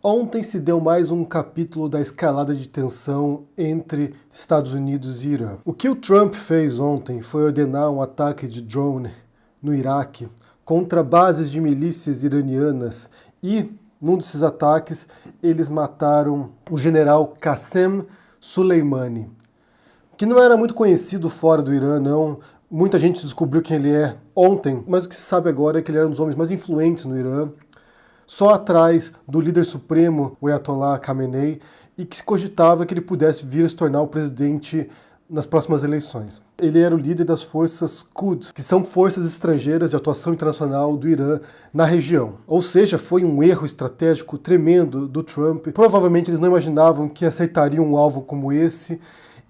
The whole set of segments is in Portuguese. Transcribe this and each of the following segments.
Ontem se deu mais um capítulo da escalada de tensão entre Estados Unidos e Irã. O que o Trump fez ontem foi ordenar um ataque de drone no Iraque contra bases de milícias iranianas e, num desses ataques, eles mataram o general Qassem Soleimani, que não era muito conhecido fora do Irã, não. Muita gente descobriu quem ele é ontem, mas o que se sabe agora é que ele era um dos homens mais influentes no Irã, só atrás do líder supremo, o Ayatollah Khamenei, e que se cogitava que ele pudesse vir a se tornar o presidente nas próximas eleições. Ele era o líder das forças Quds, que são forças estrangeiras de atuação internacional do Irã na região. Ou seja, foi um erro estratégico tremendo do Trump. Provavelmente eles não imaginavam que aceitariam um alvo como esse.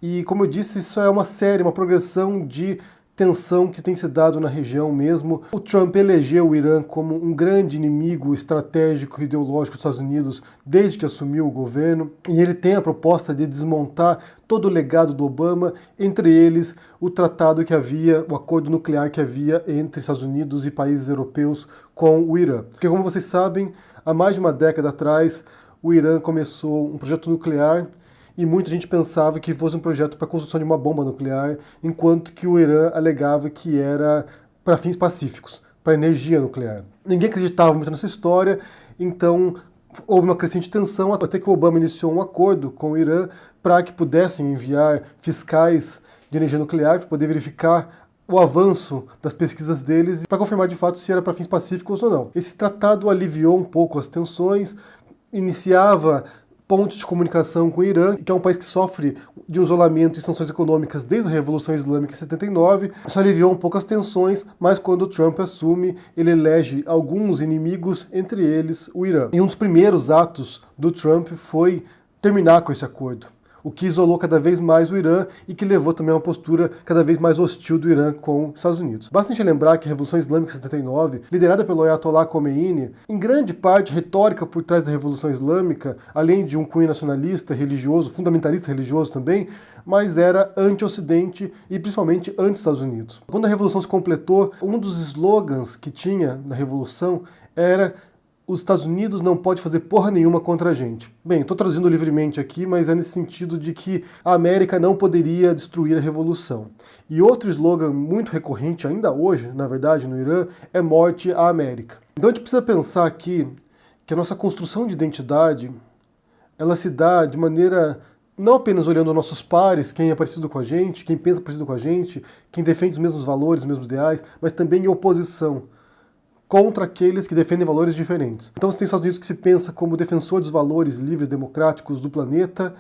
E, como eu disse, isso é uma série, uma progressão de tensão que tem se dado na região mesmo. O Trump elegeu o Irã como um grande inimigo estratégico e ideológico dos Estados Unidos desde que assumiu o governo, e ele tem a proposta de desmontar todo o legado do Obama, entre eles o tratado que havia, o acordo nuclear que havia entre Estados Unidos e países europeus com o Irã. Porque, como vocês sabem, há mais de uma década atrás, o Irã começou um projeto nuclear e muita gente pensava que fosse um projeto para a construção de uma bomba nuclear, enquanto que o Irã alegava que era para fins pacíficos, para energia nuclear. Ninguém acreditava muito nessa história, então houve uma crescente tensão até que o Obama iniciou um acordo com o Irã para que pudessem enviar fiscais de energia nuclear para poder verificar o avanço das pesquisas deles para confirmar de fato se era para fins pacíficos ou não. Esse tratado aliviou um pouco as tensões, iniciava pontos de comunicação com o Irã, que é um país que sofre de um isolamento e sanções econômicas desde a Revolução Islâmica em 79. Isso aliviou um pouco as tensões, mas quando o Trump assume, ele elege alguns inimigos, entre eles o Irã. E um dos primeiros atos do Trump foi terminar com esse acordo, o que isolou cada vez mais o Irã e que levou também a uma postura cada vez mais hostil do Irã com os Estados Unidos. Basta a gente lembrar que a Revolução Islâmica de 79, liderada pelo Ayatollah Khomeini, em grande parte retórica por trás da Revolução Islâmica, além de um cunho nacionalista, religioso, fundamentalista religioso também, mas era anti-Ocidente e principalmente anti-Estados Unidos. Quando a Revolução se completou, um dos slogans que tinha na Revolução era: os Estados Unidos não pode fazer porra nenhuma contra a gente. Bem, estou traduzindo livremente aqui, mas é nesse sentido de que a América não poderia destruir a Revolução. E outro slogan muito recorrente ainda hoje, na verdade, no Irã, é morte à América. Então a gente precisa pensar aqui que a nossa construção de identidade, ela se dá de maneira não apenas olhando nossos pares, quem é parecido com a gente, quem pensa parecido com a gente, quem defende os mesmos valores, os mesmos ideais, mas também em oposição contra aqueles que defendem valores diferentes. Então você tem os Estados Unidos que se pensa como defensor dos valores livres, democráticos do planeta,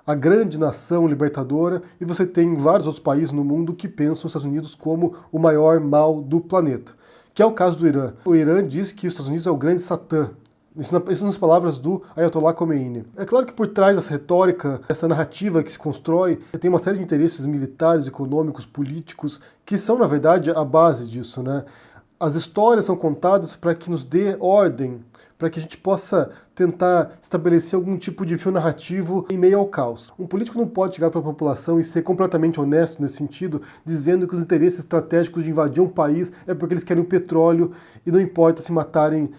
a grande nação libertadora, e você tem vários outros países no mundo que pensam os Estados Unidos como o maior mal do planeta, que é o caso do Irã. O Irã diz que os Estados Unidos é o grande Satã. Isso são as palavras do Ayatollah Khomeini. É claro que por trás dessa retórica, essa narrativa que se constrói, tem uma série de interesses militares, econômicos, políticos, que são, na verdade, a base disso, né? As histórias são contadas para que nos dê ordem, para que a gente possa tentar estabelecer algum tipo de fio narrativo em meio ao caos. Um político não pode chegar para a população e ser completamente honesto nesse sentido, dizendo que os interesses estratégicos de invadir um país é porque eles querem o petróleo e não importa se matarem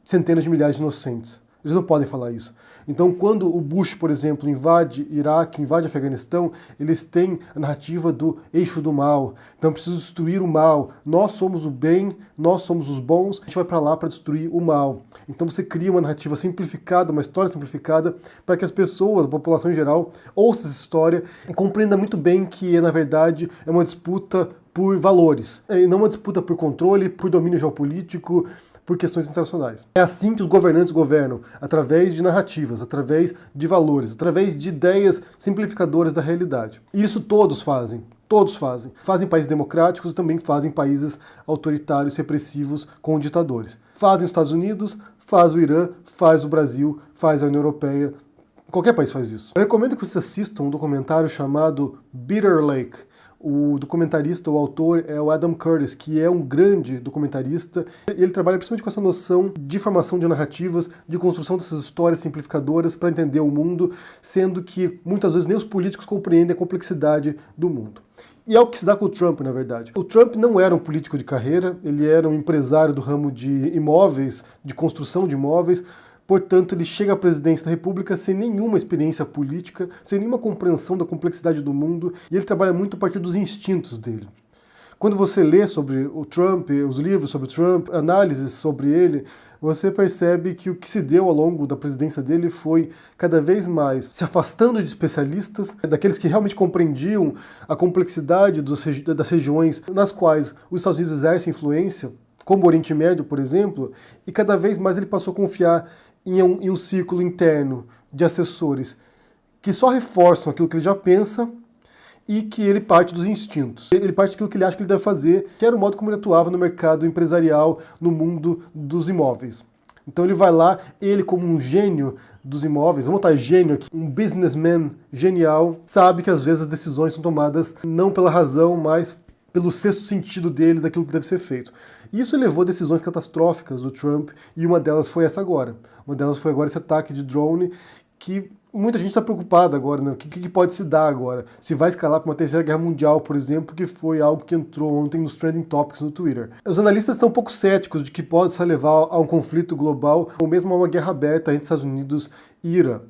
centenas de milhares de inocentes. Eles não podem falar isso. Então, quando o Bush, por exemplo, invade Iraque, invade Afeganistão, eles têm a narrativa do eixo do mal. Então, preciso destruir o mal. Nós somos o bem, nós somos os bons, a gente vai para lá para destruir o mal. Então, você cria uma narrativa simplificada, uma história simplificada, para que as pessoas, a população em geral, ouça essa história e compreenda muito bem que, na verdade, é uma disputa por valores, e não uma disputa por controle, por domínio geopolítico, por questões internacionais. É assim que os governantes governam, através de narrativas, através de valores, através de ideias simplificadoras da realidade. E isso todos fazem. Todos fazem. Fazem países democráticos e também fazem países autoritários, repressivos, com ditadores. Fazem os Estados Unidos, faz o Irã, faz o Brasil, faz a União Europeia. Qualquer país faz isso. Eu recomendo que vocês assistam um documentário chamado Bitter Lake. O documentarista, o autor, é o Adam Curtis, que é um grande documentarista. Ele trabalha principalmente com essa noção de formação de narrativas, de construção dessas histórias simplificadoras para entender o mundo, sendo que muitas vezes nem os políticos compreendem a complexidade do mundo. E é o que se dá com o Trump, na verdade. O Trump não era um político de carreira, ele era um empresário do ramo de imóveis, de construção de imóveis, Portanto, ele chega à presidência da República sem nenhuma experiência política, sem nenhuma compreensão da complexidade do mundo, e ele trabalha muito a partir dos instintos dele. Quando você lê sobre o Trump, os livros sobre o Trump, análises sobre ele, você percebe que o que se deu ao longo da presidência dele foi cada vez mais se afastando de especialistas, daqueles que realmente compreendiam a complexidade das regiões nas quais os Estados Unidos exercem influência, como o Oriente Médio, por exemplo, e cada vez mais ele passou a confiar em um círculo interno de assessores que só reforçam aquilo que ele já pensa e que ele parte dos instintos. Ele parte daquilo que ele acha que ele deve fazer, que era o modo como ele atuava no mercado empresarial, no mundo dos imóveis. Então ele vai lá, ele como um gênio dos imóveis, vamos botar gênio aqui, um businessman genial, sabe que às vezes as decisões são tomadas não pela razão, mas pelo sexto sentido dele, daquilo que deve ser feito. E isso levou a decisões catastróficas do Trump, e uma delas foi essa agora. Uma delas foi agora esse ataque de drone, que muita gente está preocupada agora, né? O que pode se dar agora? Se vai escalar para uma terceira guerra mundial, por exemplo, que foi algo que entrou ontem nos trending topics no Twitter. Os analistas estão um pouco céticos de que possa levar a um conflito global ou mesmo a uma guerra aberta entre Estados Unidos e Irã.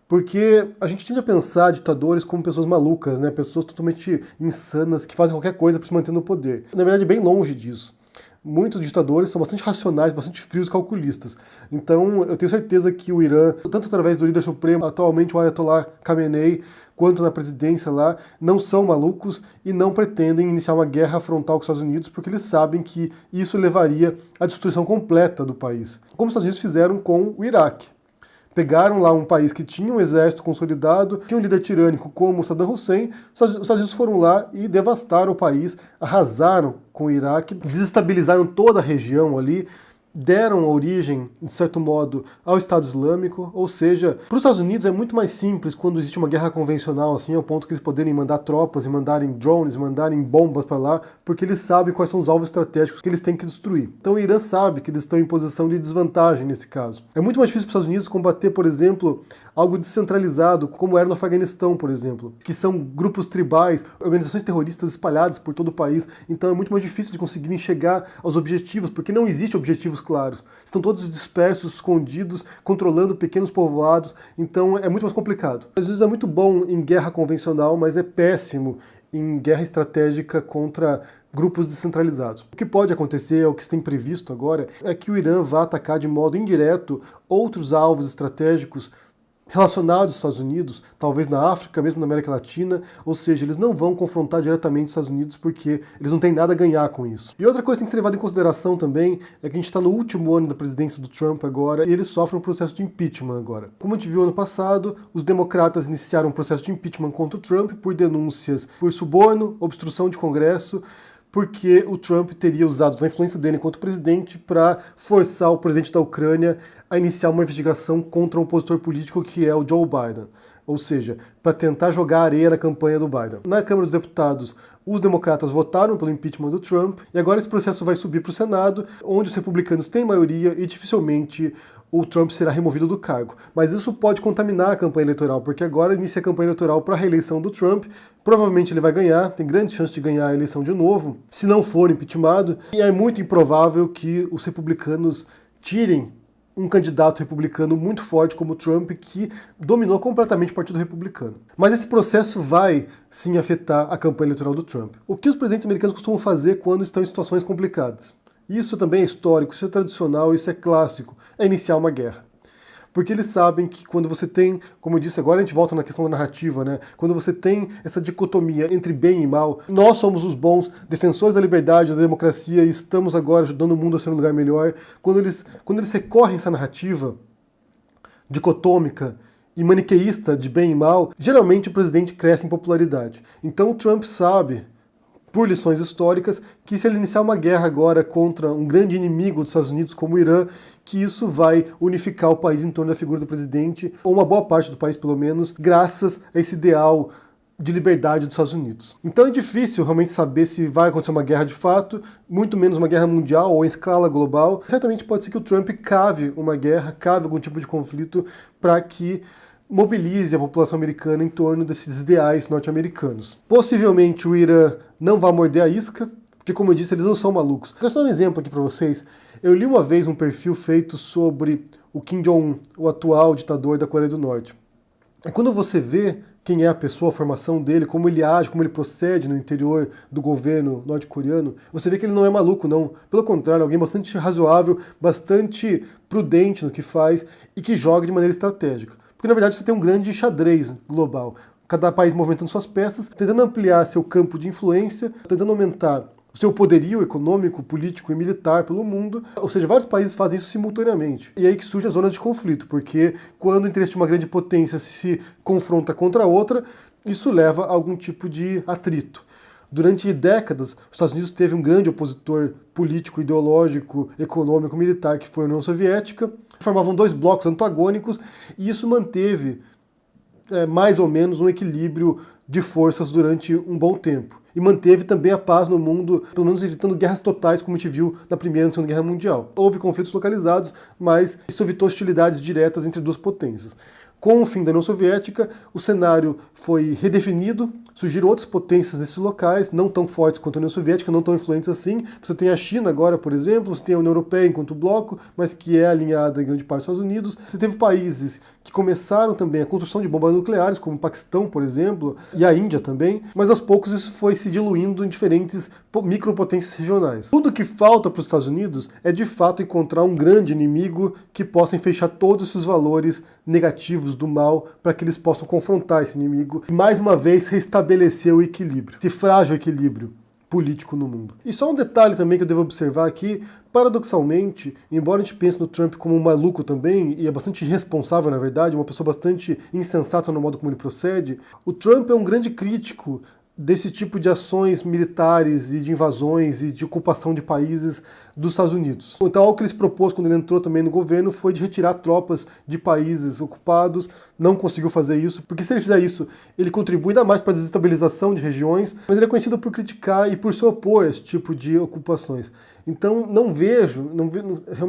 Porque a gente tende a pensar ditadores como pessoas malucas, né? Pessoas totalmente insanas que fazem qualquer coisa para se manter no poder. Na verdade, bem longe disso. Muitos ditadores são bastante racionais, bastante frios e calculistas. Então, eu tenho certeza que o Irã, tanto através do líder supremo, atualmente o Ayatollah Khamenei, quanto na presidência lá, não são malucos e não pretendem iniciar uma guerra frontal com os Estados Unidos, porque eles sabem que isso levaria à destruição completa do país. Como os Estados Unidos fizeram com o Iraque. Pegaram lá um país que tinha um exército consolidado, tinha um líder tirânico como Saddam Hussein, os Estados Unidos foram lá e devastaram o país, arrasaram com o Iraque, desestabilizaram toda a região ali, deram origem, de certo modo, ao Estado Islâmico, ou seja, para os Estados Unidos é muito mais simples quando existe uma guerra convencional, assim, ao ponto que eles poderem mandar tropas e mandarem drones, mandarem bombas para lá, porque eles sabem quais são os alvos estratégicos que eles têm que destruir. Então o Irã sabe que eles estão em posição de desvantagem nesse caso. É muito mais difícil para os Estados Unidos combater, por exemplo, algo descentralizado, como era no Afeganistão, por exemplo, que são grupos tribais, organizações terroristas espalhadas por todo o país, então é muito mais difícil de conseguirem chegar aos objetivos, porque não existem objetivos claros. Estão todos dispersos, escondidos, controlando pequenos povoados, então é muito mais complicado. Às vezes é muito bom em guerra convencional, mas é péssimo em guerra estratégica contra grupos descentralizados. O que pode acontecer, o que se tem previsto agora, é que o Irã vá atacar de modo indireto outros alvos estratégicos relacionados aos Estados Unidos, talvez na África, mesmo na América Latina, ou seja, eles não vão confrontar diretamente os Estados Unidos porque eles não têm nada a ganhar com isso. E outra coisa que tem que ser levada em consideração também é que a gente está no último ano da presidência do Trump agora e ele sofre um processo de impeachment agora. Como a gente viu ano passado, os democratas iniciaram um processo de impeachment contra o Trump por denúncias por suborno, obstrução de Congresso, porque o Trump teria usado a influência dele enquanto presidente para forçar o presidente da Ucrânia a iniciar uma investigação contra um opositor político que é o Joe Biden. Ou seja, para tentar jogar areia na campanha do Biden. Na Câmara dos Deputados, os democratas votaram pelo impeachment do Trump e agora esse processo vai subir para o Senado, onde os republicanos têm maioria e dificilmente o Trump será removido do cargo. Mas isso pode contaminar a campanha eleitoral, porque agora inicia a campanha eleitoral para a reeleição do Trump. Provavelmente ele vai ganhar, tem grande chance de ganhar a eleição de novo, se não for impeachmentado. E é muito improvável que os republicanos tirem um candidato republicano muito forte como o Trump, que dominou completamente o Partido Republicano. Mas esse processo vai, sim, afetar a campanha eleitoral do Trump. O que os presidentes americanos costumam fazer quando estão em situações complicadas? Isso também é histórico, isso é tradicional, isso é clássico, é iniciar uma guerra. Porque eles sabem que quando você tem, como eu disse, agora a gente volta na questão da narrativa, né? Quando você tem essa dicotomia entre bem e mal, nós somos os bons defensores da liberdade, da democracia e estamos agora ajudando o mundo a ser um lugar melhor. Quando eles recorrem a essa narrativa dicotômica e maniqueísta de bem e mal, geralmente o presidente cresce em popularidade. Então o Trump sabe, por lições históricas, que se ele iniciar uma guerra agora contra um grande inimigo dos Estados Unidos como o Irã, que isso vai unificar o país em torno da figura do presidente, ou uma boa parte do país pelo menos, graças a esse ideal de liberdade dos Estados Unidos. Então é difícil realmente saber se vai acontecer uma guerra de fato, muito menos uma guerra mundial ou em escala global. Certamente pode ser que o Trump cave uma guerra, cave algum tipo de conflito para que mobilize a população americana em torno desses ideais norte-americanos. Possivelmente o Irã não vai morder a isca, porque como eu disse, eles não são malucos. Vou dar só um exemplo aqui para vocês. Eu li uma vez um perfil feito sobre o Kim Jong-un, o atual ditador da Coreia do Norte. E quando você vê quem é a pessoa, a formação dele, como ele age, como ele procede no interior do governo norte-coreano, você vê que ele não é maluco, não. Pelo contrário, alguém bastante razoável, bastante prudente no que faz e que joga de maneira estratégica. Porque, na verdade, você tem um grande xadrez global. Cada país movimentando suas peças, tentando ampliar seu campo de influência, tentando aumentar o seu poderio econômico, político e militar pelo mundo. Ou seja, vários países fazem isso simultaneamente. E aí que surgem as zonas de conflito, porque quando o interesse de uma grande potência se confronta contra a outra, isso leva a algum tipo de atrito. Durante décadas, os Estados Unidos teve um grande opositor político, ideológico, econômico, militar, que foi a União Soviética. Formavam dois blocos antagônicos e isso manteve mais ou menos um equilíbrio de forças durante um bom tempo. E manteve também a paz no mundo, pelo menos evitando guerras totais, como a gente viu na Primeira e na Segunda Guerra Mundial. Houve conflitos localizados, mas isso evitou hostilidades diretas entre duas potências. Com o fim da União Soviética, o cenário foi redefinido, surgiram outras potências nesses locais, não tão fortes quanto a União Soviética, não tão influentes assim. Você tem a China agora, por exemplo, você tem a União Europeia enquanto bloco, mas que é alinhada em grande parte dos Estados Unidos. Você teve países que começaram também a construção de bombas nucleares, como o Paquistão, por exemplo, e a Índia também, mas aos poucos isso foi se diluindo em diferentes micropotências regionais. Tudo que falta para os Estados Unidos é de fato encontrar um grande inimigo que possa fechar todos esses valores negativos do mal para que eles possam confrontar esse inimigo e mais uma vez restabelecer o equilíbrio, esse frágil equilíbrio político no mundo. E só um detalhe também que eu devo observar aqui, paradoxalmente, embora a gente pense no Trump como um maluco também, e é bastante irresponsável na verdade, uma pessoa bastante insensata no modo como ele procede, o Trump é um grande crítico desse tipo de ações militares e de invasões e de ocupação de países dos Estados Unidos. Então, algo que ele se propôs quando ele entrou também no governo foi de retirar tropas de países ocupados, não conseguiu fazer isso, porque se ele fizer isso, ele contribui ainda mais para a desestabilização de regiões, mas ele é conhecido por criticar e por se opor a esse tipo de ocupações. Então,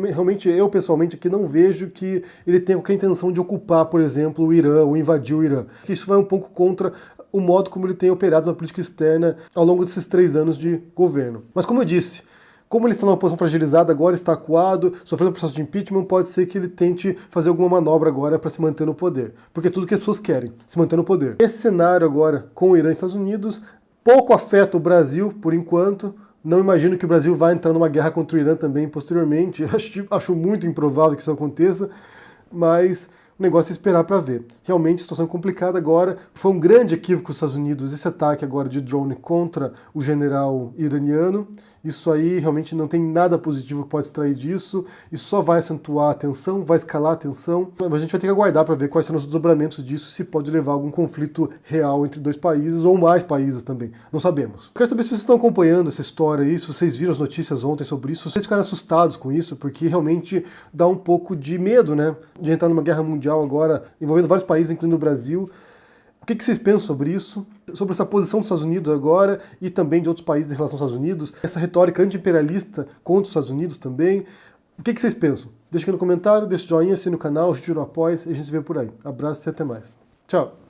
realmente eu pessoalmente aqui não vejo que ele tenha qualquer intenção de ocupar, por exemplo, o Irã ou invadir o Irã. Isso vai um pouco contra o modo como ele tem operado na política externa ao longo desses 3 anos de governo. Mas como eu disse, como ele está numa posição fragilizada agora, está acuado, sofrendo processo de impeachment, pode ser que ele tente fazer alguma manobra agora para se manter no poder. Porque é tudo que as pessoas querem, se manter no poder. Esse cenário agora com o Irã e Estados Unidos pouco afeta o Brasil, por enquanto. Não imagino que o Brasil vá entrar numa guerra contra o Irã também posteriormente. Acho muito improvável que isso aconteça, mas o negócio é esperar para ver. Realmente, situação complicada agora. Foi um grande equívoco dos Estados Unidos esse ataque agora de drone contra o general iraniano. Isso aí realmente não tem nada positivo que pode extrair disso. Isso só vai acentuar a tensão, vai escalar a tensão. Mas a gente vai ter que aguardar para ver quais serão os desdobramentos disso, se pode levar a algum conflito real entre 2 países ou mais países também. Não sabemos. Quero saber se vocês estão acompanhando essa história aí, se vocês viram as notícias ontem sobre isso, se vocês ficaram assustados com isso, porque realmente dá um pouco de medo, né? De entrar numa guerra mundial agora, envolvendo vários países, incluindo o Brasil. O que vocês pensam sobre isso? Sobre essa posição dos Estados Unidos agora e também de outros países em relação aos Estados Unidos? Essa retórica anti-imperialista contra os Estados Unidos também? O que vocês pensam? Deixa aqui no comentário, deixa o joinha, assina o canal, ajude no apoio e a gente se vê por aí. Abraço e até mais. Tchau!